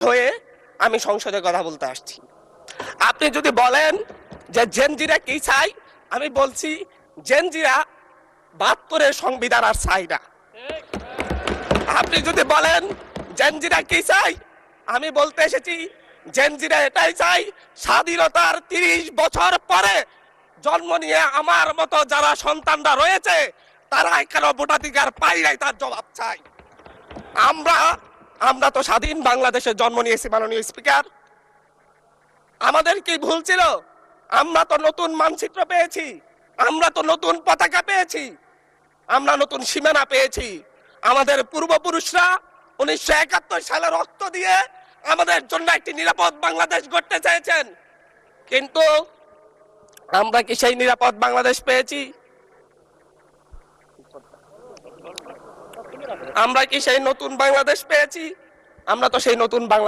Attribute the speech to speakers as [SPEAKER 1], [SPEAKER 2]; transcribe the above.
[SPEAKER 1] হয়ে আমি সংসদে কথা বলতে আসছি। আপনি যদি বলেন যে জেনজিরা কি চাই, আমি বলছি জেনজিরা ৭২-এর সংবিধান আর চাই না। আপনি যদি বলেন জেনজিরা কি চাই, আমি বলতে এসেছি জেনজিরা এটাই চাই, স্বাধীনতার ৩০ বছর পরে জন্ম নিয়ে আমার মতো যারা সন্তানরা রয়েছে তারা কেন ভোটাধিকার পাই নাই তার জবাব চাই। আমরা তো স্বাধীন বাংলাদেশে জন্ম নিয়েছি মাননীয় স্পিকার। আমাদের কি ভুল ছিল? আমরা তো নতুন মানচিত্র পেয়েছি, আমরা তো নতুন পতাকা পেয়েছি, আমরা নতুন সীমানা পেয়েছি। আমাদের পূর্বপুরুষরা ১৯৭১ সালে রক্ত দিয়ে আমাদের জন্য একটি নিরাপদ বাংলাদেশ গড়তে চেয়েছেন, কিন্তু আমরা কি সেই নিরাপদ বাংলাদেশ পেয়েছি? আমরা কি সেই নতুন বাংলাদেশ পেয়েছি? আমরা তো সেই নতুন বাংলা